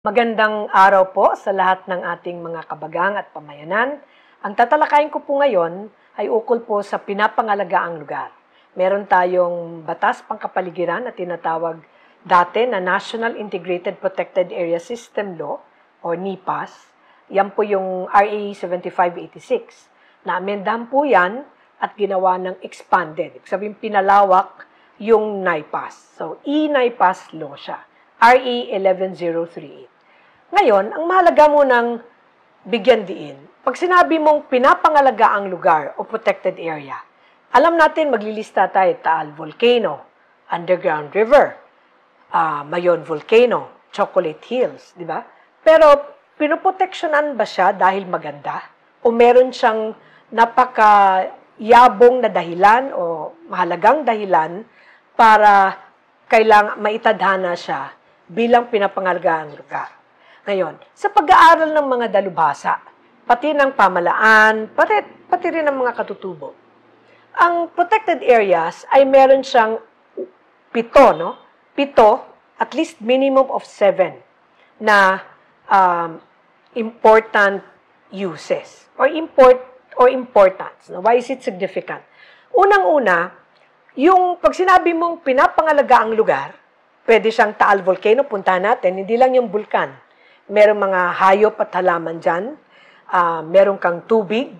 Magandang araw po sa lahat ng ating mga kabagang at pamayanan. Ang tatalakayin ko po ngayon ay ukol po sa pinapangalagaang lugar. Meron tayong batas pangkapaligiran na tinatawag dati na National Integrated Protected Area System Law o NIPAS. Yan po yung RA 7586. Na-amendahan po yan at ginawa ng expanded. Ibig sabihin pinalawak yung NIPAS. So, e-NIPAS law siya. RA 11038. Ngayon, ang mahalaga mo ng bigyan diin, pag sinabi mong pinapangalaga ang lugar o protected area, alam natin maglilista tayo, Taal Volcano, Underground River, Mayon Volcano, Chocolate Hills, di ba? Pero pinoproteksyonan ba siya dahil maganda? O meron siyang napakayabong na dahilan o mahalagang dahilan para kailangan maitadhana siya bilang pinapangalagaang lugar? Ngayon, sa pag-aaral ng mga dalubhasa, pati ng pamalaan, pati rin ng mga katutubo, ang protected areas ay meron siyang 7, no? 7, at least minimum of 7 na important uses or importance. No? Why is it significant? Unang-una, yung pag sinabi mong pinapangalagaang lugar, pwede siyang Taal Volcano, punta natin, hindi lang yung bulkan. Merong mga hayop at halaman dyan. Meron kang tubig.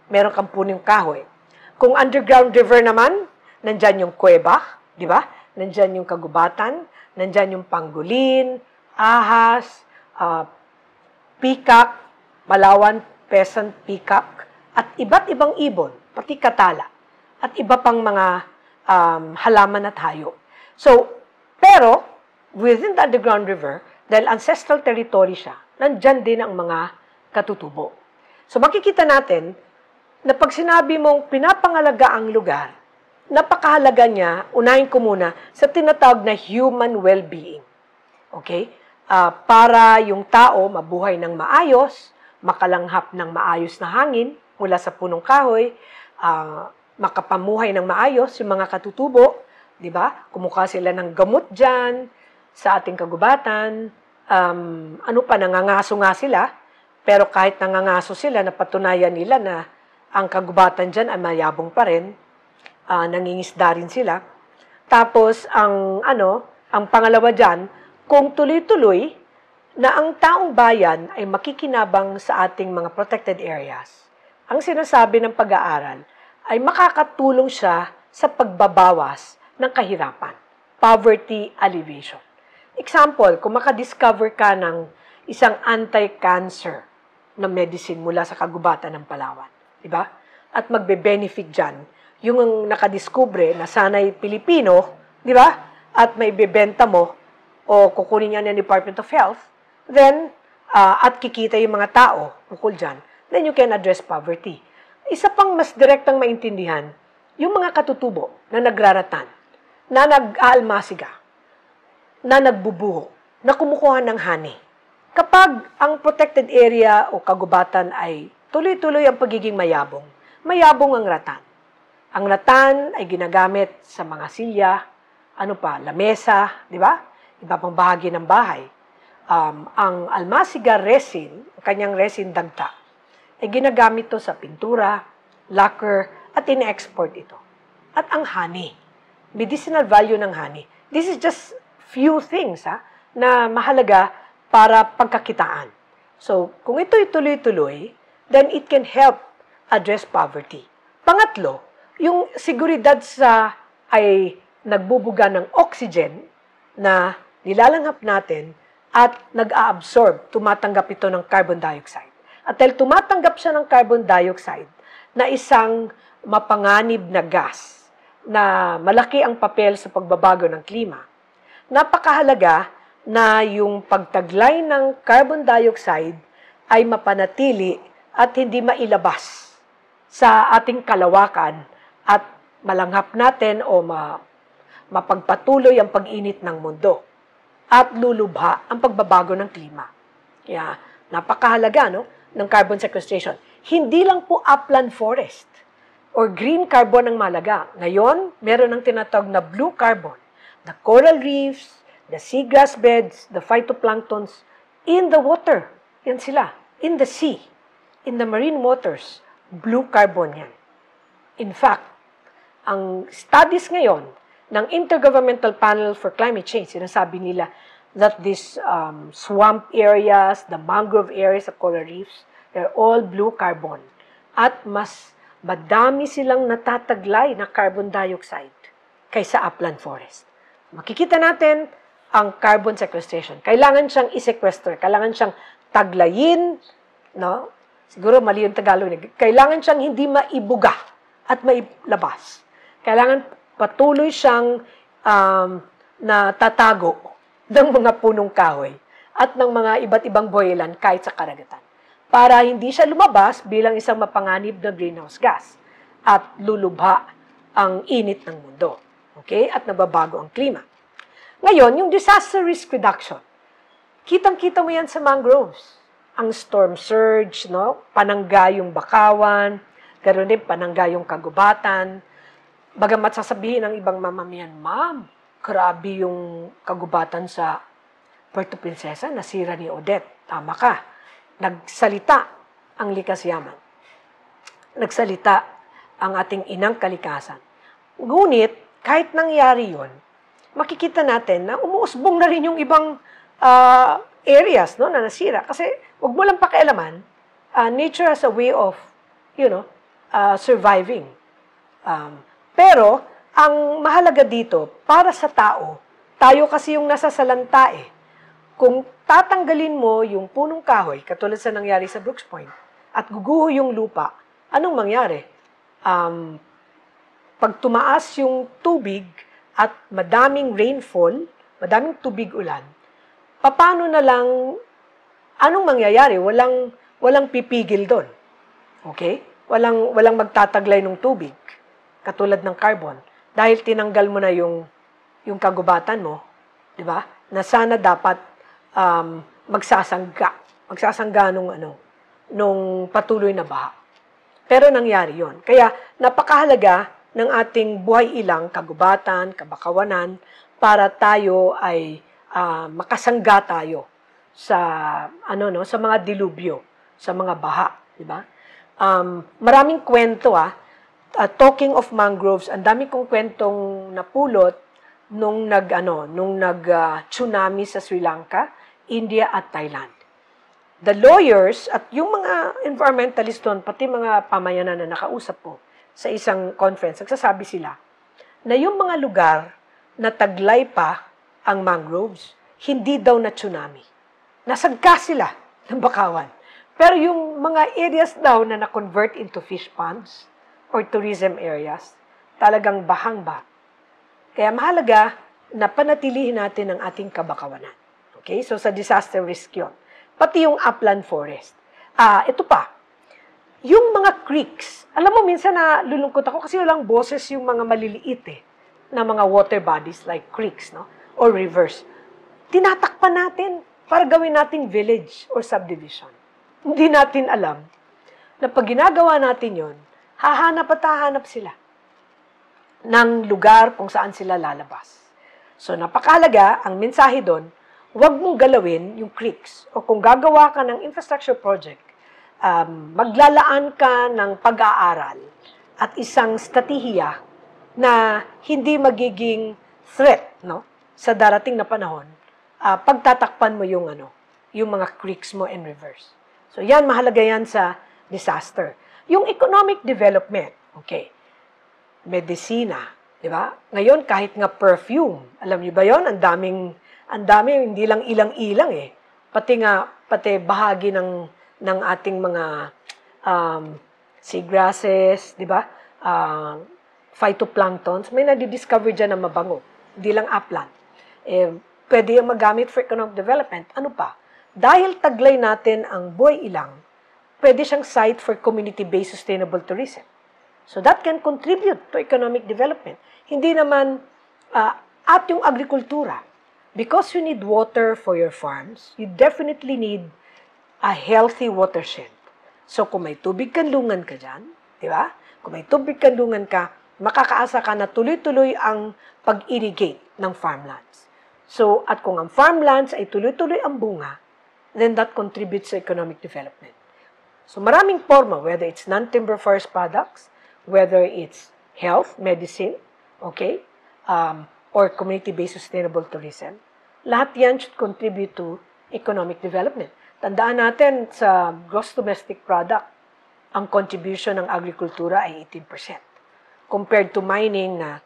Meron kang punong kahoy. Kung underground river naman, nandyan yung kuweba, di ba? Nandyan yung kagubatan, nandyan yung pangolin, ahas, peacock, Malawan pheasant peacock, at iba't ibang ibon, pati katala, at iba pang mga halaman at hayop. So, pero, within the underground river, dahil ancestral territory siya, nandyan din ang mga katutubo. So makikita natin na pag sinabi mong pinapangalaga ang lugar, napakahalaga niya, unahin ko muna, sa tinatawag na human well-being. Okay? Para yung tao mabuhay ng maayos, makalanghap ng maayos na hangin mula sa punong kahoy, makapamuhay ng maayos yung mga katutubo, di ba? Kumuha sila ng gamot dyan sa ating kagubatan. Nangangaso nga sila, pero kahit nangangaso sila, napatunayan nila na ang kagubatan dyan ay mayabong pa rin, nangingisda rin sila. Tapos, ang pangalawa dyan, kung tuloy-tuloy na ang taong bayan ay makikinabang sa ating mga protected areas, ang sinasabi ng pag-aaral ay makakatulong siya sa pagbabawas ng kahirapan, poverty alleviation. Example, kung makadiscover ka ng isang anti-cancer na medicine mula sa kagubatan ng Palawan, di ba? At magbe-benefit dyan, yung nakadiskubre na sana'y Pilipino, di ba? At may bebenta mo, o kukunin niya ng Department of Health, then, at kikita yung mga tao ukol dyan, then you can address poverty. Isa pang mas direktang maintindihan, yung mga katutubo na nagraratan, na nag-aalmasiga, na nagbubuho, na kumukuha ng honey. Kapag ang protected area o kagubatan ay tuloy-tuloy ang pagiging mayabong, mayabong ang ratan. Ang ratan ay ginagamit sa mga silya, lamesa, di ba? Iba pang bahagi ng bahay. Ang almasiga resin, kanyang resin dagta, ay ginagamit to sa pintura, lacquer, at ine-export ito. At ang honey, medicinal value ng honey. This is just few things na mahalaga para pagkakitaan. So, kung ito'y tuloy-tuloy, then it can help address poverty. Pangatlo, yung seguridad ay nagbubuga ng oxygen na nilalanghap natin at nag-a-absorb, tumatanggap ito ng carbon dioxide. At dahil tumatanggap siya ng carbon dioxide na isang mapanganib na gas na malaki ang papel sa pagbabago ng klima, napakahalaga na yung pagtaglay ng carbon dioxide ay mapanatili at hindi mailabas sa ating kalawakan at malanghap natin o mapagpatuloy ang pag-init ng mundo at lulubha ang pagbabago ng klima. Kaya napakahalaga ng carbon sequestration. Hindi lang po upland forest or green carbon ang mahalaga. Ngayon, meron ng tinatawag na blue carbon. The coral reefs, the seagrass beds, the phytoplanktons, In the water, yan sila. In the sea, in the marine waters, blue carbon yan. In fact, ang studies ngayon ng Intergovernmental Panel for Climate Change, sinasabi nila that these swamp areas, the mangrove areas, the coral reefs, they're all blue carbon. At mas madami silang natataglay na carbon dioxide kaysa upland forest. Makikita natin ang carbon sequestration. Kailangan siyang i-sequester, kailangan siyang taglayin, no? Siguro mali yung Tagalog. Kailangan siyang hindi maibuga at mailabas. Kailangan patuloy siyang natatago ng mga punong kahoy at ng mga iba't ibang buhayalan kahit sa karagatan. Para hindi siya lumabas bilang isang mapanganib na greenhouse gas at lulubha ang init ng mundo. Okay? At nababago ang klima. Ngayon, yung disaster risk reduction, kitang-kita mo yan sa mangroves. Ang storm surge, no? Panangga yung bakawan, ganoon din panangga yung kagubatan. Bagamat sasabihin ng ibang mamamayan, Ma'am, grabe yung kagubatan sa Puerto Princesa, nasira ni Odette. Tama ka. Nagsalita ang likas yaman. Nagsalita ang ating inang kalikasan. Ngunit, kahit nangyari yun, makikita natin na umuusbong na rin yung ibang areas, no, na nasira. Kasi wag mo lang pakialaman, nature has a way of, surviving. Pero, ang mahalaga dito, para sa tao, tayo kasi yung nasa salanta eh. Kung tatanggalin mo yung punong kahoy, katulad sa nangyari sa Brooks Point, at guguho yung lupa, anong mangyari? Pag tumaas yung tubig at madaming rainfall, madaming tubig ulan, paano na lang, anong mangyayari? Walang pipigil doon. Okay? Walang magtataglay ng tubig, katulad ng carbon. Dahil tinanggal mo na yung kagubatan mo, di ba? Na sana dapat magsasangga nung patuloy na baha. Pero nangyari yon. Kaya napakahalaga ng ating buhay ilang, kagubatan, kabakawanan, para tayo ay makasangga tayo sa sa mga dilubyo, sa mga baha, di ba? Maraming kwento talking of mangroves, ang dami kong kwentong napulot nung tsunami sa Sri Lanka, India at Thailand. The lawyers at yung mga environmentalists doon, pati mga pamayanan na nakausap ko sa isang conference, nagsasabi sila na yung mga lugar na taglay pa ang mangroves, hindi daw na tsunami. Nasagka sila ng bakawan. Pero yung mga areas daw na na-convert into fish ponds or tourism areas, talagang bahang-bah. Kaya mahalaga na panatilihin natin ang ating kabakawanan. Okay? So sa disaster risk yun. Pati yung upland forest. Ito pa. Yung mga creeks, alam mo, minsan nalulungkot ako kasi walang boses yung mga maliliit na mga water bodies like creeks, no? Or rivers. Tinatakpan natin para gawin nating village or subdivision. Hindi natin alam na pag ginagawa natin yon, hahanap at hahanap sila ng lugar kung saan sila lalabas. So, napakahalaga, ang mensahe doon, huwag mong galawin yung creeks. O kung gagawa ka ng infrastructure project, maglalaan ka ng pag-aaral at isang strategiya na hindi magiging threat, no, sa darating na panahon, pagtatakpan mo yung mga creeks mo and rivers. So yan, mahalaga yan sa disaster. Yung economic development, okay, medisina, di ba? Ngayon, kahit nga perfume, alam niyo ba yon? Ang dami, hindi lang ilang-ilang pati bahagi ng ating mga seagrasses, di ba? Phytoplanktons, may nadidiscover dyan na mabango. Hindi lang upland. Pwede yung magamit for economic development. Ano pa? Dahil taglay natin ang buhay ilang, pwede siyang site for community-based sustainable tourism. So that can contribute to economic development. Hindi naman, at yung agrikultura, because you need water for your farms, you definitely need a healthy watershed. So kung may tubig kanlungan ka dyan, di ba? Kung may tubig kanlungan ka, makakaasa ka na tuloy-tuloy ang pag-irrigate ng farmlands. So, at kung ang farmlands ay tuloy-tuloy ang bunga, then that contributes to economic development. So maraming forma, whether it's non-timber forest products, whether it's health, medicine, okay, or community-based sustainable tourism, lahat yan should contribute to economic development. Tandaan natin sa gross domestic product, ang contribution ng agrikultura ay 18%. Compared to mining na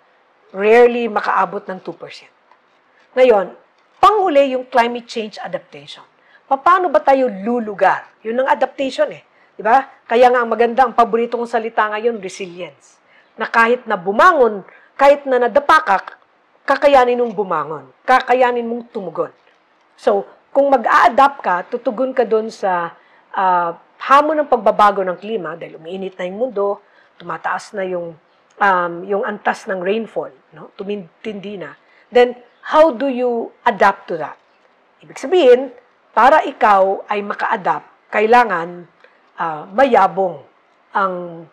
rarely makaabot ng 2%. Ngayon, panghuli yung climate change adaptation. Paano ba tayo lulugar? Yun ang adaptation eh. Diba? Kaya nga ang maganda, ang paborito kong salita ngayon, resilience. Na kahit na bumangon, kahit na nadapa ka, kakayanin mong bumangon. Kakayanin mong tumugon. So, kung mag-a-adapt ka, tutugon ka doon sa hamon ng pagbabago ng klima, dahil umiinit na yung mundo, tumataas na yung antas ng rainfall, no? Tumintindi na, then how do you adapt to that? Ibig sabihin, para ikaw ay maka-adapt, kailangan mayabong ang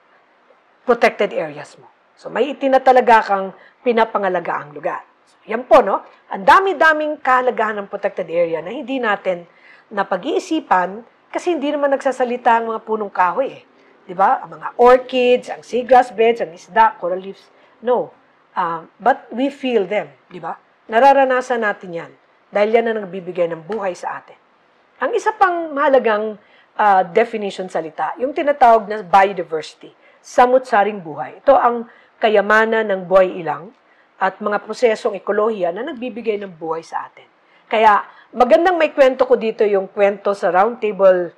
protected areas mo. So may itinatalaga kang pinapangalagaang lugar. So, yan po, no? Ang dami-daming kahalagahan ng protected area na hindi natin napag-iisipan kasi hindi naman nagsasalita ang mga punong kahoy eh. Diba? Ang mga orchids, ang seagrass beds, ang isda, coral reefs. No. But we feel them. Diba? Nararanasan natin yan. Dahil yan ang nagbibigay ng buhay sa atin. Ang isa pang mahalagang definition salita, yung tinatawag na biodiversity, samut-saring buhay. Ito ang kayamanan ng buhay ilang at mga prosesong ekolohiya na nagbibigay ng buhay sa atin. Kaya magandang may kwento ko dito yung kwento sa roundtable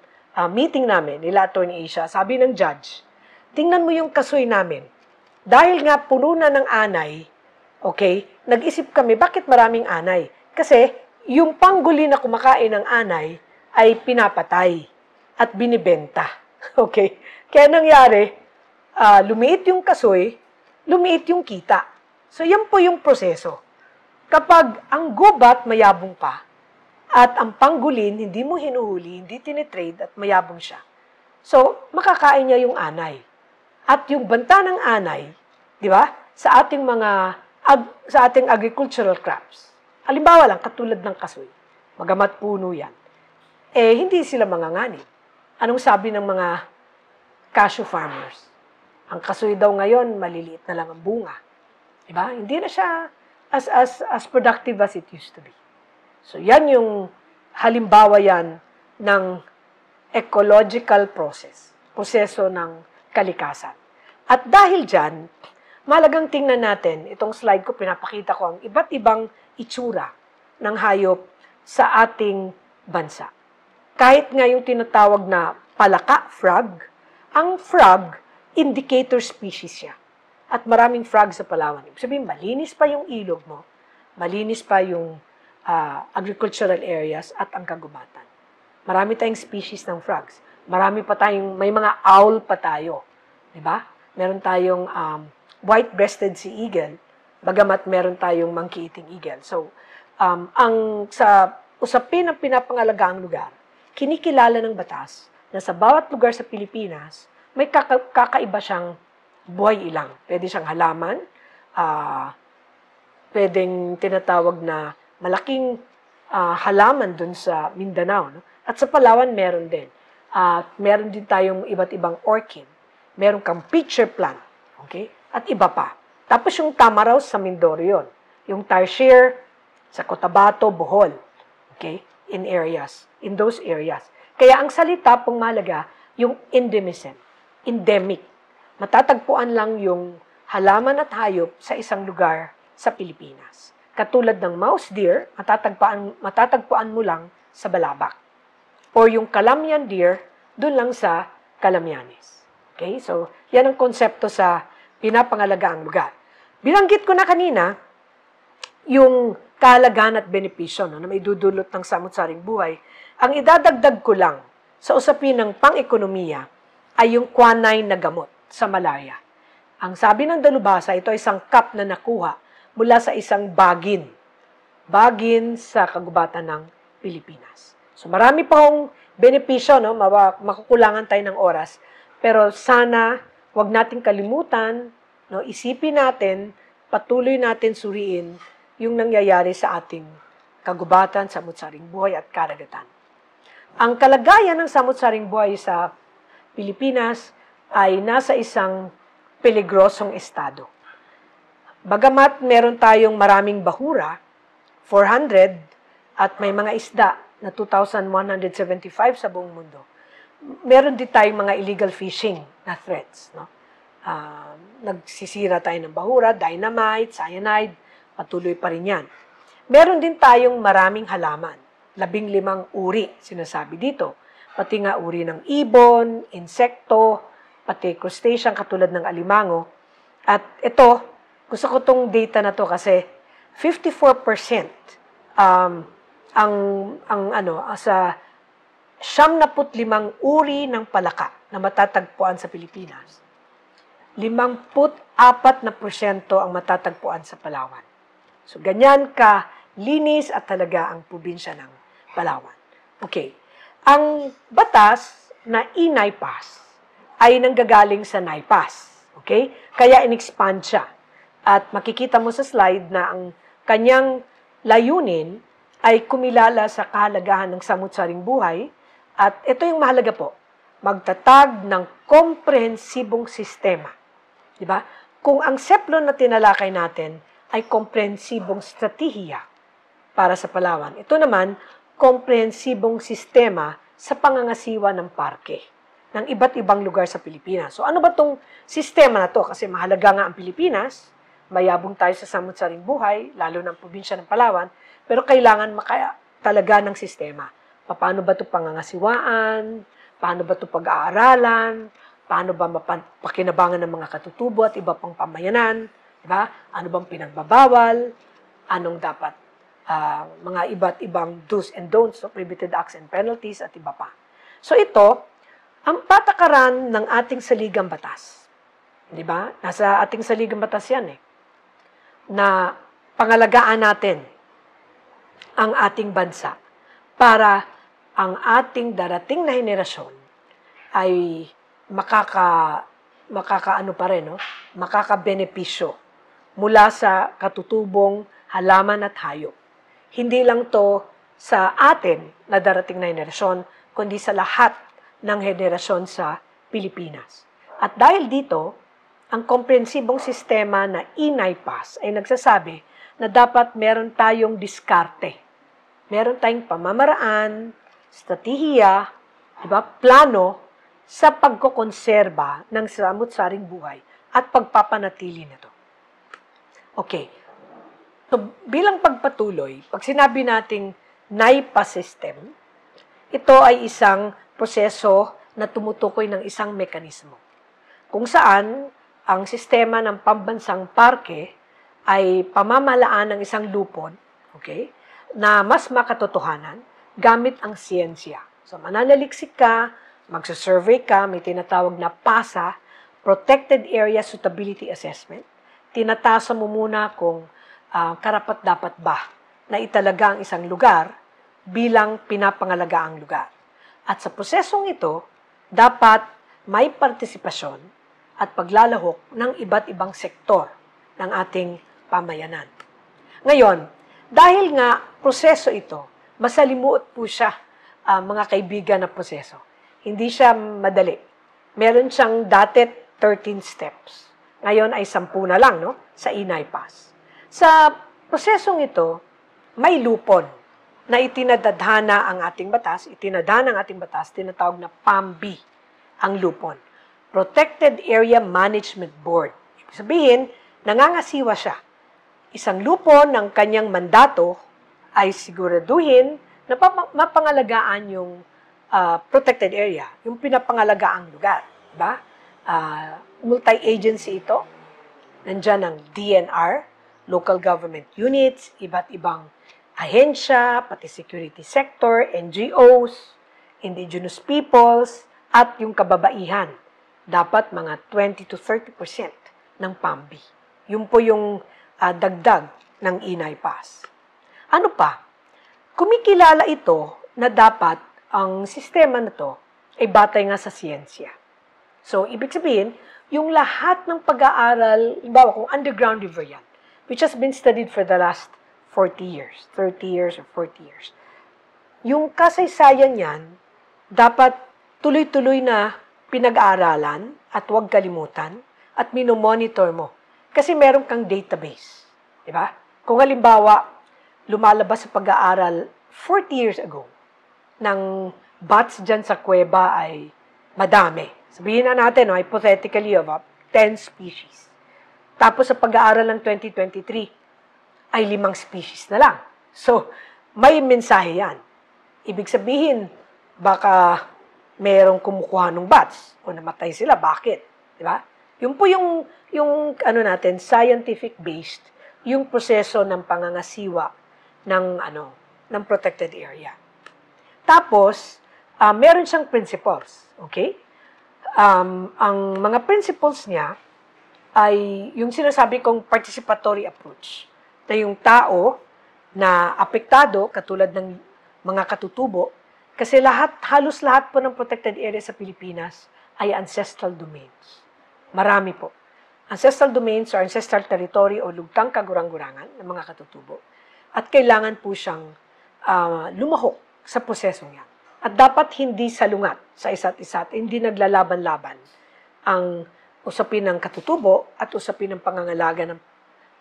meeting namin, nila Attorney Asia, sabi ng judge, tingnan mo yung kasoy namin. Dahil nga puno na ng anay, okay, nag-isip kami, bakit maraming anay? Kasi yung pangguli na kumakain ng anay ay pinapatay at binibenta. Okay? Kaya nangyari, lumiit yung kasoy, lumiit yung kita. So yan po yung proseso. Kapag ang gubat mayabong pa, at ang panggulin, hindi mo hinuhuli, hindi tinitrade at mayabong siya. So, makakain niya yung anay. At yung banta ng anay, di ba, sa ating sa ating agricultural crops. Halimbawa lang, katulad ng kasoy. Magamat puno yan. Eh, hindi sila mangangani. Anong sabi ng mga cashew farmers? Ang kasoy daw ngayon, maliliit na lang ang bunga. Di ba? Hindi na siya as productive as it used to be. So, yan yung halimbawa yan ng ecological process, proseso ng kalikasan. At dahil dyan, malagang tingnan natin, itong slide ko, pinapakita ko ang iba't ibang itsura ng hayop sa ating bansa. Kahit nga yung tinatawag na palaka, frog, ang frog, indicator species siya. At maraming frog sa Palawan. Ibig sabihin, malinis pa yung ilog mo, malinis pa yung agricultural areas at ang kagubatan. Marami tayong species ng frogs. May mga owl pa tayo. Diba? Meron tayong white-breasted sea eagle, bagamat meron tayong monkey-eating eagle. So, sa usapin ng pinapangalagaang lugar, kinikilala ng batas na sa bawat lugar sa Pilipinas, may kakaiba siyang buhay ilang. Pwede siyang halaman, pwedeng tinatawag na malaking halaman dun sa Mindanao. No? At sa Palawan, meron din. Meron din tayong iba't ibang orchid. Meron kang pitcher plant. Okay? At iba pa. Tapos yung tamaraw sa Mindoro yun. Yung tarsier sa Cotabato, Bohol. Okay? In those areas. Kaya ang salita pong mahalaga, yung endemism. Endemic. Matatagpuan lang yung halaman at hayop sa isang lugar sa Pilipinas. Katulad ng mouse deer, matatagpuan mo lang sa Balabac. Or yung Calamian deer, dun lang sa Calamianes. Okay? So, yan ang konsepto sa pinapangalagaang lugar. Bilanggit ko na kanina, yung kahalagahan at benepisyo na may dudulot ng samut-saring buhay, ang idadagdag ko lang sa usapin ng pang-ekonomiya ay yung quinine na gamot sa malaria. Ang sabi ng dalubhasa, ito ay isang cup na nakuha mula sa isang bagin sa kagubatan ng Pilipinas. So marami pa hong benepisyo, no? Makukulangan tayo ng oras, pero sana wag nating kalimutan, no? Isipin natin, patuloy natin suriin yung nangyayari sa ating kagubatan, samut-saring buhay at karagatan. Ang kalagayan ng samut-saring buhay sa Pilipinas ay nasa isang peligrosong estado. Bagamat meron tayong maraming bahura, 400, at may mga isda na 2,175 sa buong mundo, meron din tayong mga illegal fishing na threats. No? Nagsisira tayo ng bahura, dynamite, cyanide, patuloy pa rin yan. Meron din tayong maraming halaman, 15 uri, sinasabi dito. Pati nga uri ng ibon, insekto, pati crustacean katulad ng alimango. At ito, gusto ko tong data na to kasi 54% sa 75 uri ng palaka na matatagpuan sa Pilipinas. 54% ang matatagpuan sa Palawan. So, ganyan ka linis at talaga ang probinsya ng Palawan. Okay. Ang batas na INAIPAS ay nanggagaling sa NAIPAS. Okay? Kaya in-expand siya. At makikita mo sa slide na ang kanyang layunin ay kumilala sa kahalagahan ng samut-saring buhay. At ito yung mahalaga po, magtatag ng komprehensibong sistema. Diba? Kung ang SEPLO na tinalakay natin ay komprehensibong strategiya para sa Palawan, ito naman, komprehensibong sistema sa pangangasiwa ng parke ng iba't ibang lugar sa Pilipinas. So ano ba itong sistema na to? Kasi mahalaga nga ang Pilipinas, mayabong tayo sa samut-saring buhay, lalo ng probinsya ng Palawan, pero kailangan talaga ng sistema. Paano ba ito pangangasiwaan? Paano ba ito pag-aaralan? Paano ba mapakinabangan ng mga katutubo at iba pang pamayanan? Diba? Ano bang pinagbabawal? Anong dapat mga iba't ibang do's and don'ts, so prohibited acts and penalties at iba pa. So ito, ang patakaran ng ating saligang batas. Diba? Nasa ating saligang batas yan na pangalagaan natin ang ating bansa para ang ating darating na henerasyon ay makakabenepisyo mula sa katutubong halaman at hayop. Hindi lang to sa atin na darating na henerasyon, kundi sa lahat ng henerasyon sa Pilipinas. At dahil dito, ang komprehensibong sistema na INAIPAS ay nagsasabi na dapat meron tayong diskarte. Meron tayong pamamaraan, strategiya, diba, plano sa pagkokonserba ng samut-saring buhay at pagpapanatili nito. Okay. So, bilang pagpatuloy, pag sinabi nating NAIPAS system, ito ay isang proseso na tumutukoy ng isang mekanismo. Kung saan, ang sistema ng pambansang parke ay pamamalaan ng isang lupon, okay, na mas makatotohanan gamit ang siyensya. So, mananaliksik ka, magsasurvey ka, may tinatawag na PASA, Protected Area Suitability Assessment. Tinatasa mo muna kung karapat-dapat ba na italaga ang isang lugar bilang pinapangalagaang lugar. At sa prosesong ito, dapat may partisipasyon at paglalahok ng iba't ibang sektor ng ating pamayanan. Ngayon, dahil nga proseso ito, masalimuot po siya, mga kaibigan na proseso. Hindi siya madali. Meron siyang dati 13 steps. Ngayon ay 10 na lang, no? Sa INAIPAS. Sa prosesong ito, may lupon na itinadhana ang ating batas, tinatawag na PAMB ang lupon. Protected Area Management Board. Ibig sabihin, nangangasiwa siya. Isang lupon ng kanyang mandato ay siguraduhin na mapangalagaan yung protected area, yung pinapangalagaang lugar. Diba? Multi-agency ito. Nandyan ang DNR, local government units, iba't ibang ahensya, pati security sector, NGOs, indigenous peoples, at yung kababaihan. Dapat mga 20 to 30% ng PAMB. Yun po yung dagdag ng INAIPAS. Ano pa? Kumikilala ito na dapat ang sistema na to ay batay nga sa siyensya. So, ibig sabihin, yung lahat ng pag-aaral, ibawa kung underground river yan, which has been studied for the last 40 years, 30 years or 40 years. Yung kasaysayan yan, dapat tuloy-tuloy na pinag-aaralan at huwag kalimutan at minomonitor mo. Kasi meron kang database. Diba? Kung halimbawa, lumalabas sa pag-aaral 40 years ago ng bats dyan sa kuweba ay madami. Sabihin na natin, hypothetically, of 10 species. Tapos sa pag-aaral ng 2023, ay 5 species na lang. So, may mensahe yan. Ibig sabihin, baka merong kumukuha ng bats o namatay sila. Bakit? Diba? Yun po yung ano natin, scientific-based, yung proseso ng pangangasiwa ng protected area. Tapos, meron siyang principles. Okay? Ang mga principles niya ay yung sinasabi kong participatory approach. Na yung tao na apektado, katulad ng mga katutubo, kasi halos lahat po ng protected area sa Pilipinas ay ancestral domains. Marami po. Ancestral domains or ancestral territory o lugtang kagurang-gurangan ng mga katutubo. At kailangan po siyang lumahok sa prosesong yan. At dapat hindi salungat sa isa't isa, hindi naglalaban-laban ang usapin ng katutubo at usapin ng pangangalaga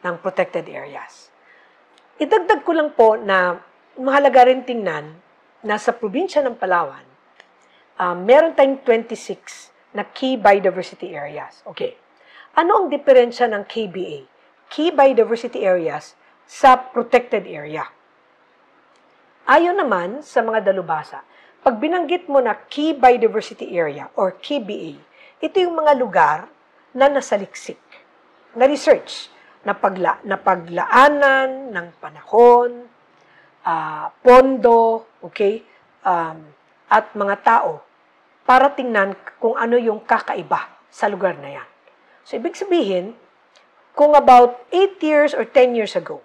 ng protected areas. Idagdag ko lang po na mahalaga rin tingnan na sa probinsya ng Palawan, meron tayong 26 na key biodiversity areas. Okay. Ano ang diferensya ng KBA? Key biodiversity areas sa protected area. Ayon naman sa mga dalubhasa, pag binanggit mo na key biodiversity area or KBA, ito yung mga lugar na nasaliksik, na research, na paglaanan ng panahon, pondo, okay, at mga tao para tingnan kung ano yung kakaiba sa lugar na yan. So, ibig sabihin, kung about 8 years or 10 years ago,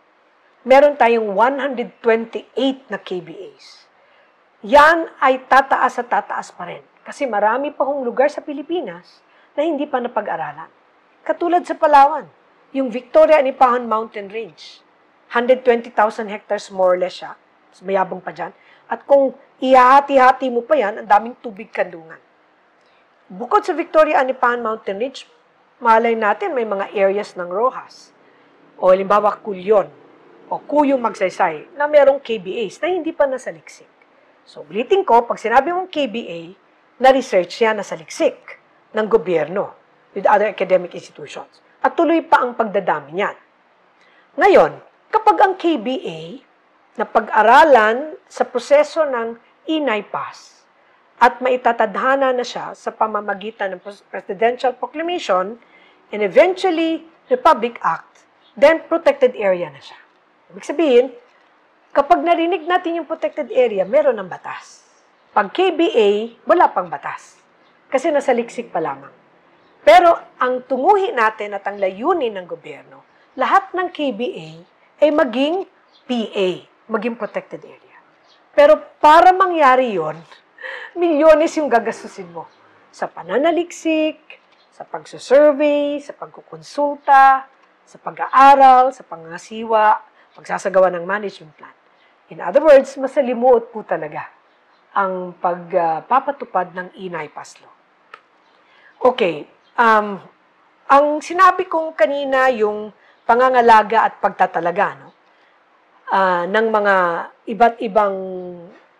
meron tayong 128 na KBAs. Yan ay tataas at tataas pa rin. Kasi marami pa hong lugar sa Pilipinas na hindi pa napag-aralan. Katulad sa Palawan, yung Victoria and Ipahan Mountain Range. 120,000 hectares more or less siya. Mayabang pa dyan. At kung ihahati-hati mo pa yan, ang daming tubig kandungan. Bukod sa Victoria and Ipahan Mountain Range, malay natin may mga areas ng Rojas. O halimbawa, Kulyon. O Kuyong Magsaysay na merong KBAs na hindi pa nasaliksik. So, ulitin ko, pag sinabi mong KBA, na-research yan nasaliksik ng gobyerno with other academic institutions. At tuloy pa ang pagdadami niyan. Ngayon, kapag ang KBA na pag-aralan sa proseso ng INAIPAS at maitatadhana na siya sa pamamagitan ng Presidential Proclamation and eventually Republic Act, then protected area na siya. Ibig sabihin, kapag narinig natin yung protected area, meron ng batas. Pag KBA, wala pang batas. Kasi nasa liksik pa lamang. Pero ang tunguhin natin at ang layunin ng gobyerno, lahat ng KBA ay maging PA, maging protected area. Pero para mangyari yon, milyones yung gagastusin mo sa pananaliksik, sa pagsusurvey, sa pagkukonsulta, sa pag-aaral, sa pangasiwa, pagsasagawa ng management plan. In other words, masalimuot po talaga ang pagpapatupad ng INAIPAS law. Okay, ang sinabi kong kanina yung pangangalaga at pagtatalaga ng mga iba't ibang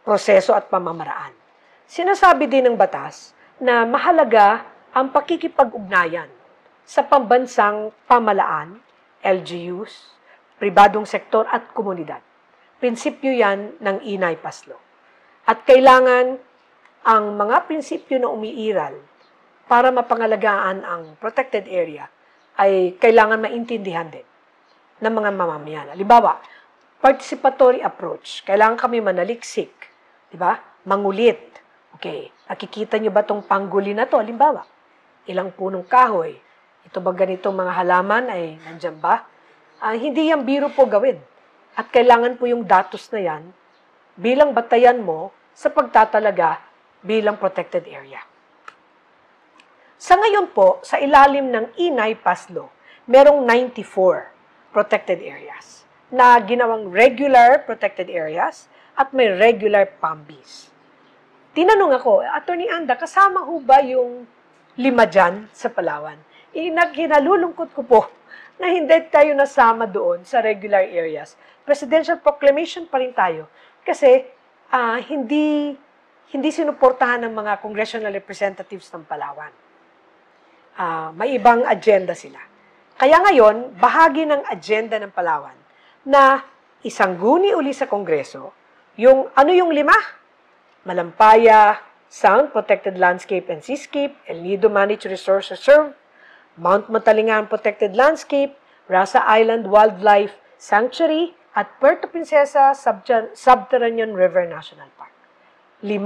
proseso at pamamaraan. Sinasabi din ng batas na mahalaga ang pakikipag-ugnayan sa pambansang pamalaan, LGUs, pribadong sektor at komunidad. Prinsipyo yan ng INAIPAS law. At kailangan ang mga prinsipyo na umiiral para mapangalagaan ang protected area ay kailangan maintindihan din ng mga mamamayan. Halimbawa, participatory approach. Kailangan kami manaliksik, di ba? Mangulit. Okay, nakikita niyo ba itong pangguli na to? Halimbawa, ilang punong kahoy. Ito ba ganitong mga halaman ay nandyan ba? Hindi yan biro po gawin. At kailangan po yung datos na yan bilang batayan mo sa pagtatalaga bilang protected area. Sa ngayon po, sa ilalim ng INAIPAS law, merong 94 protected areas na ginawang regular protected areas at may regular PAMBIs. tinanong ako, Attorney Anda, kasama ho ba yung 5 dyan sa Palawan? Hinalulungkot ko po na hindi tayo nasama doon sa regular areas. Presidential proclamation pa rin tayo. Kasi hindi sinuportahan ng mga congressional representatives ng Palawan. May ibang agenda sila. Kaya ngayon, bahagi ng agenda ng Palawan na isangguni uli sa Kongreso yung 5? Malampaya, Sound Protected Landscape and Seascape, El Nido Managed Resource Reserve, Mount Matalingan Protected Landscape, Rasa Island Wildlife Sanctuary, at Puerto Princesa Subterranean River National Park. 5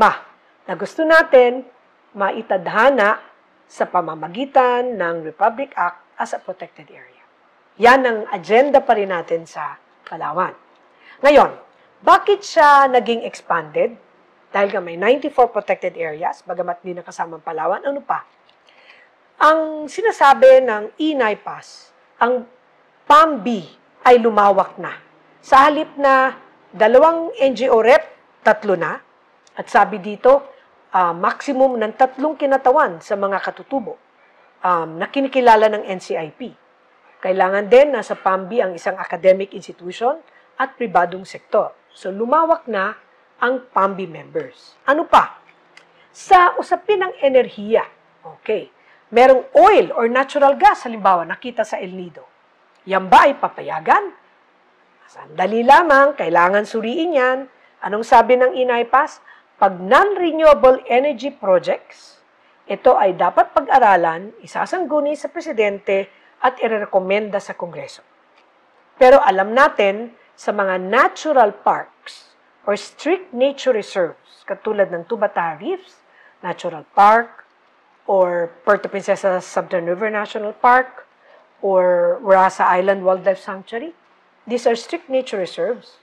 na gusto natin maitadhana sa pamamagitan ng Republic Act as a protected area. Yan ang agenda pa rin natin sa Palawan. Ngayon, bakit siya naging expanded? Dahil nga may 94 protected areas, bagamat di nakasama ang Palawan, ano pa? Ang sinasabi ng Inay Pass, ang PAMB ay lumawak na. Sa halip na 2 NGO rep, 3 na. At sabi dito, maximum ng 3 kinatawan sa mga katutubo na kinikilala ng NCIP. Kailangan din na sa PAMB ang isang academic institution at pribadong sektor. So lumawak na ang PAMB members. Ano pa? Sa usapin ng enerhiya, okay, merong oil or natural gas, halimbawa, nakita sa El Nido. Yan ba ay papayagan? Sandali lamang, kailangan suriin yan. Anong sabi ng Inay Pass? Pag non-renewable energy projects, ito ay dapat pag-aralan, isasangguni sa Presidente at irerekomenda sa Kongreso. Pero alam natin, sa mga natural parks, or strict nature reserves, katulad ng Tubata Reefs Natural Park, or Puerto Princesa Subterranean River National Park, or Rasa Island Wildlife Sanctuary. These are strict nature reserves.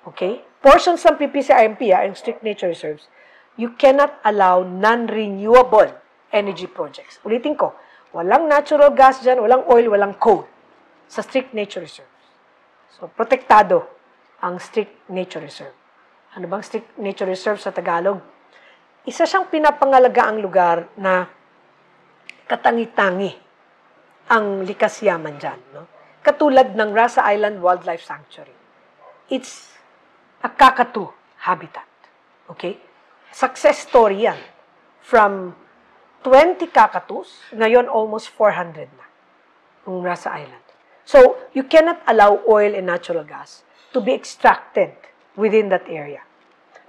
Okay? Portions ng PPCIMP are strict nature reserves. You cannot allow non-renewable energy projects. Ulitin ko, walang natural gas dyan, walang oil, walang coal sa strict nature reserves. So, protektado ang strict nature reserve. Ano bang strict nature reserve sa Tagalog? Isa siyang pinapangalaga ang lugar na katangi-tangi ang likas yaman dyan. No? Katulad ng Rasa Island Wildlife Sanctuary. It's a kakatu habitat. Okay? Success story yan. From 20 kakatus, ngayon almost 400 na ang Rasa Island. So, you cannot allow oil and natural gas to be extracted within that area.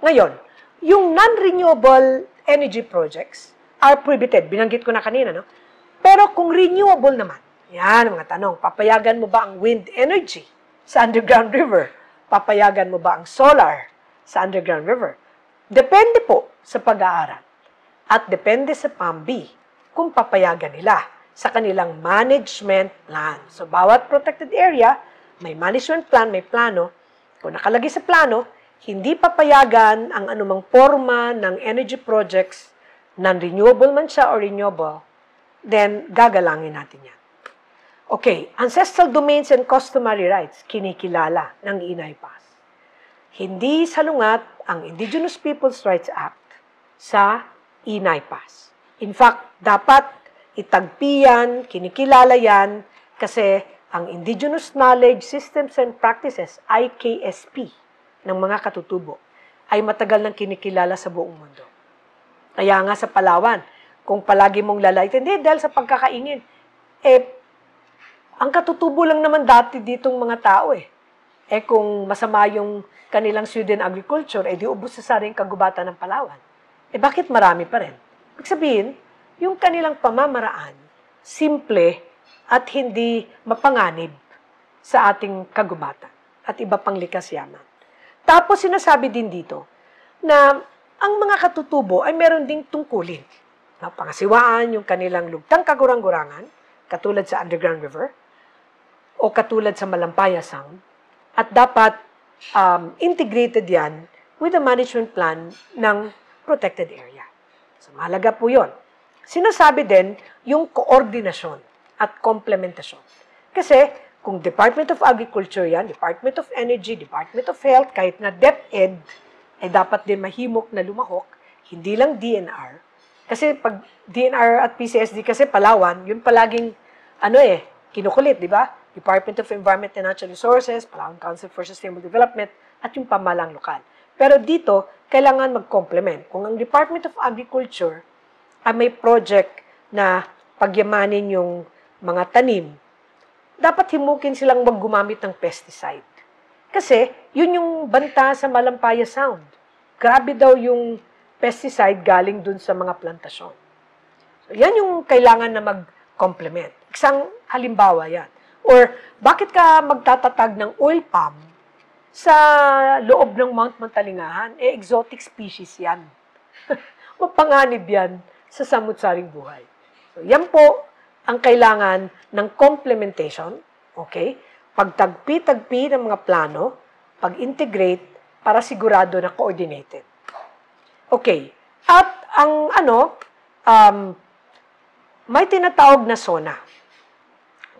Ngayon, yung non-renewable energy projects are prohibited. Binanggit ko na kanina, no? Pero kung renewable naman, yan mga tanong, papayagan mo ba ang wind energy sa underground river? Papayagan mo ba ang solar sa underground river? Depende po sa pag-aaral. At depende sa PAMB kung papayagan nila sa kanilang management plan. So, bawat protected area, may management plan, may plano. Kung nakalagay sa plano, hindi papayagan ang anumang forma ng energy projects, non-renewable man siya or renewable, then gagalangin natin yan. Okay, ancestral domains and customary rights, kinikilala ng Inay Pass. Hindi salungat ang Indigenous Peoples' Rights Act sa Inay Pass. In fact, dapat itagpiyan, kinikilala yan, kasi ang Indigenous Knowledge Systems and Practices, IKSP, ng mga katutubo, ay matagal nang kinikilala sa buong mundo. Kaya nga sa Palawan, kung palagi mong lalait, hindi dahil sa pagkakaingin, ang katutubo lang naman dati ditong mga tao kung masama yung kanilang Sweden agriculture, di ubos sa saring kagubatan ng Palawan. Bakit marami pa rin? Ibig sabihin, yung kanilang pamamaraan, simple at hindi mapanganib sa ating kagubatan at iba pang likas yaman. Tapos sinasabi din dito na ang mga katutubo ay meron ding tungkulin. Pangasiwaan yung kanilang lugtang kagurang-gurangan, katulad sa underground river, o katulad sa Malampaya Sound, at dapat integrated yan with the management plan ng protected area. So, mahalaga po yun. Sinasabi din yung koordinasyon at komplementasyon. Kasi, kung Department of Agriculture yan, Department of Energy, Department of Health, kahit na DepEd, ay dapat din mahimok na lumahok, hindi lang DNR. Kasi pag DNR at PCSD kasi Palawan, yun palaging, kinukulit, di ba? Department of Environment and Natural Resources, Palawan Council for Sustainable Development, at yung pamalang lokal. Pero dito, kailangan mag-complement. Kung ang Department of Agriculture ay may project na pagyamanin yung mga tanim, dapat himukin silang wag gumamit ng pesticide. Kasi, yun yung banta sa Malampaya Sound. Grabe daw yung pesticide galing dun sa mga plantasyon. So, yan yung kailangan na mag-complement. Isang halimbawa yan. Or, bakit ka magtatatag ng oil palm sa loob ng Mount Mantalingahan? Exotic species yan. Mapanganib yan sa samut-saring buhay. So, yan po ang kailangan ng complementation, okay? Pagtagpi-tagpi ng mga plano, pag-integrate para sigurado na coordinated. Okay. At ang may tinatawag na SONA.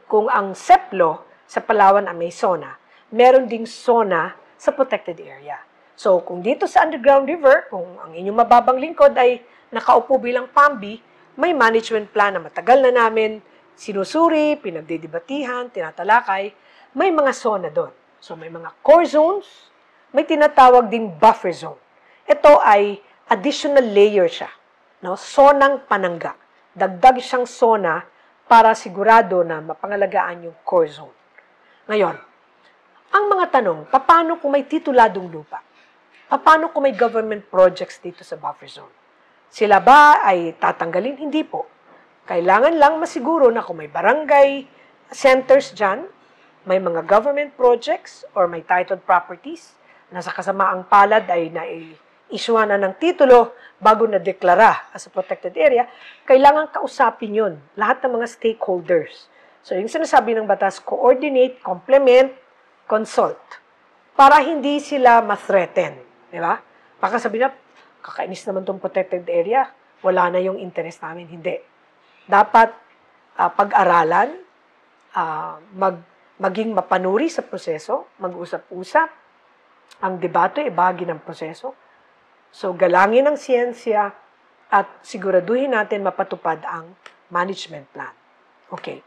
Kung ang SEPLO sa Palawan ay may SONA, meron ding SONA sa protected area. So, kung dito sa underground river, kung ang inyong mababang lingkod ay nakaupo bilang PAMBI, may management plan na matagal na namin sinusuri, pinagdidibatihan, tinatalakay, may mga SONA doon. So, may mga core zones, may tinatawag ding buffer zone. Ito ay additional layer siya. No? Sonang panangga. Dagdag siyang SONA para sigurado na mapangalagaan yung core zone. Ngayon, ang mga tanong, paano kung may tituladong lupa? Paano kung may government projects dito sa buffer zone? Sila ba ay tatanggalin? Hindi po. Kailangan lang masiguro na kung may barangay centers dyan, may mga government projects or may titled properties na sa kasamaang palad ay na-issue na ng titulo bago na deklara as a protected area, kailangan kausapin yun, lahat ng mga stakeholders. So, yung sinasabi ng batas, coordinate, complement, consult, para hindi sila ma-threaten. Di ba? Baka sabihin na, kakainis naman itong protected area, wala na yung interest namin. Hindi. Dapat pag-aralan, maging mapanuri sa proseso, mag-usap-usap, ang debate ay bahagi ng proseso. So, galangin ang siyensya at siguraduhin natin mapatupad ang management plan. Okay.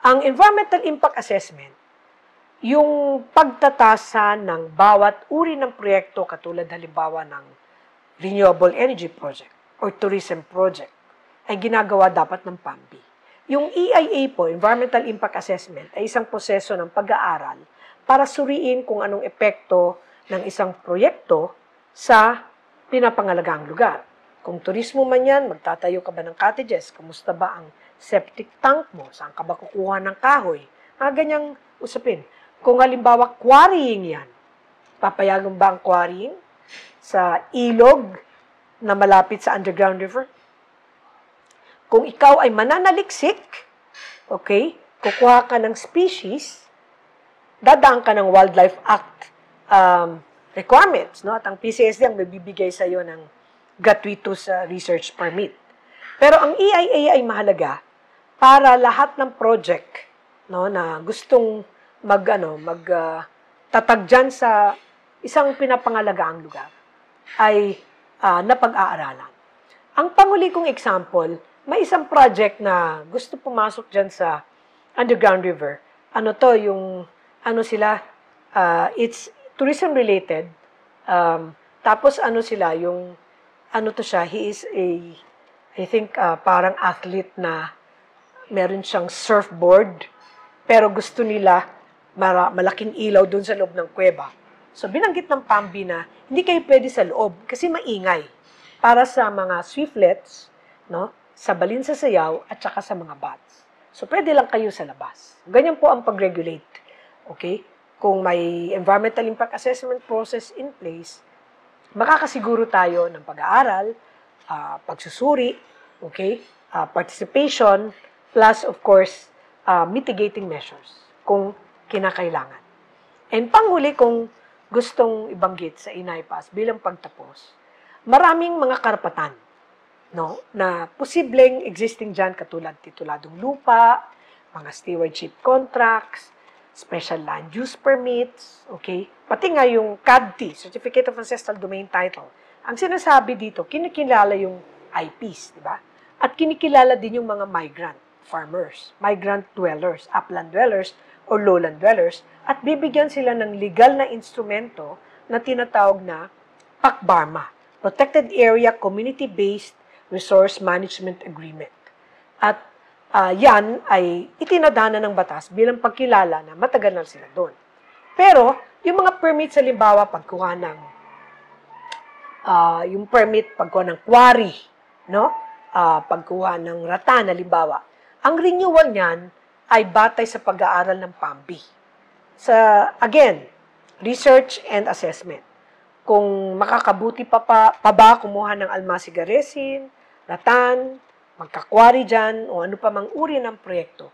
Ang environmental impact assessment, yung pagtatasa ng bawat uri ng proyekto katulad halimbawa ng renewable energy project or tourism project ay ginagawa dapat ng PAMBI. Yung EIA po, Environmental Impact Assessment, ay isang proseso ng pag-aaral para suriin kung anong epekto ng isang proyekto sa pinapangalagang lugar. Kung turismo man yan, magtatayo ka ba ng cottages? Kamusta ba ang septic tank mo? Saan ka ba kukuha ng kahoy? Ganyang usapin. Kung halimbawa, quarrying yan, papayagan ba ang quarrying sa ilog na malapit sa underground river? Kung ikaw ay mananaliksik, okay, kukuha ka ng species, dadaan ka ng Wildlife Act requirements, no? At ang PCSD ang magbibigay sa iyo ng gratuitous research permit. Pero ang EIA ay mahalaga para lahat ng project, no, na gustong tatag dyan sa isang pinapangalagaan lugar ay napag-aaralan. Ang panghuli kong example, may isang project na gusto pumasok dyan sa underground river. It's tourism-related. Tapos he is I think, parang athlete na meron siyang surfboard, pero gusto nila malaking ilaw dun sa loob ng kuweba. So, binanggit ng PAMBI na hindi kayo pwede sa loob kasi maingay para sa mga swiftlets, no? Sa balin sa sayaw at saka sa mga bats. So, pwede lang kayo sa labas. Ganyan po ang pag-regulate. Okay? Kung may environmental impact assessment process in place, makakasiguro tayo ng pag-aaral, pagsusuri, okay? Participation, plus, of course, mitigating measures kung kinakailangan. And panghuli, kung gustong ibanggit sa INAIPAS bilang pagtapos, maraming mga karapatan, no, na posibleng existing dyan katulad tituladong lupa, mga stewardship contracts, special land use permits, okay? Pati nga yung CADT, Certificate of Ancestral Domain Title, Ang sinasabi dito, kinikilala yung IPs, di ba? At kinikilala din yung mga migrant farmers, migrant dwellers, upland dwellers, or lowland dwellers, at bibigyan sila ng legal na instrumento na tinatawag na PACBARMA, Protected Area Community-Based Resource Management Agreement. At yan ay itinadana ng batas bilang pagkilala na matagal na sila doon. Pero, yung mga permits, halimbawa, pagkuha ng yung permit, pagkuha ng quarry, no? Pagkuha ng ratan, halimbawa, ang renewal niyan ay batay sa pag-aaral ng PAMBI. Again, research and assessment. Kung makakabuti pa ba kumuha ng almasiga resin, ratan, magkakwari dyan, o ano pa mang uri ng proyekto.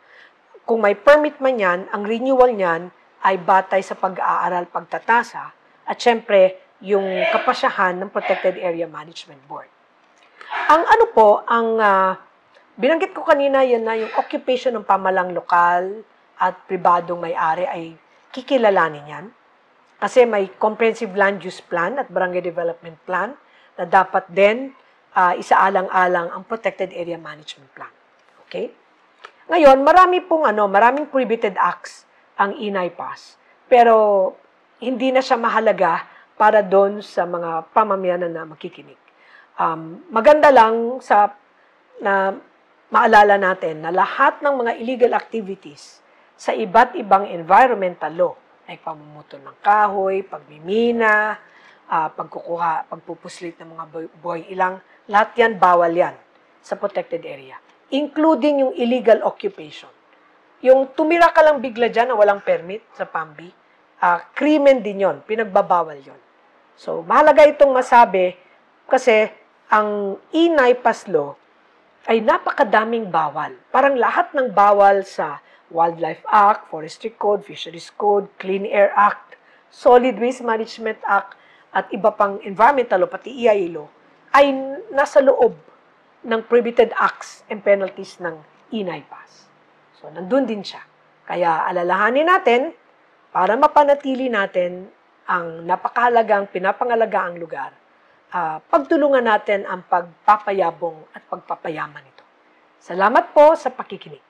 Kung may permit man yan, ang renewal niyan ay batay sa pag-aaral, pagtatasa, at syempre, yung kapasyahan ng Protected Area Management Board. Ang ano po, binanggit ko kanina, yan na yung occupation ng pamalang lokal at pribadong may-ari ay kikilalanin yan. Kasi may comprehensive land use plan at barangay development plan na dapat din isaalang-alang ang Protected Area Management Plan. Okay? Ngayon, maraming prohibited acts ang Inay Pass. Pero hindi na siya mahalaga para doon sa mga pamamayanan na makikinig. Maganda lang na maalala natin na lahat ng mga illegal activities sa iba't ibang environmental law, ay pamumutol ng kahoy, pagmimina, pagpupuslit ng mga buhay ilang, lahat yan, bawal yan sa protected area. Including yung illegal occupation. Yung tumira ka lang bigla dyan na walang permit sa PAMBI, krimen din yon, pinagbabawal yon. So, mahalaga itong masabi kasi ang Inay Pass Law ay napakadaming bawal. Parang lahat ng bawal sa Wildlife Act, Forestry Code, Fisheries Code, Clean Air Act, Solid Waste Management Act, at iba pang environmental law, pati EIA law, ay nasa loob ng prohibited acts and penalties ng Inay Pass. So, nandun din siya. Kaya alalahanin natin para mapanatili natin ang napakahalagang, pinapangalagaan lugar, pagtulungan natin ang pagpapayabong at pagpapayaman nito. Salamat po sa pakikinig.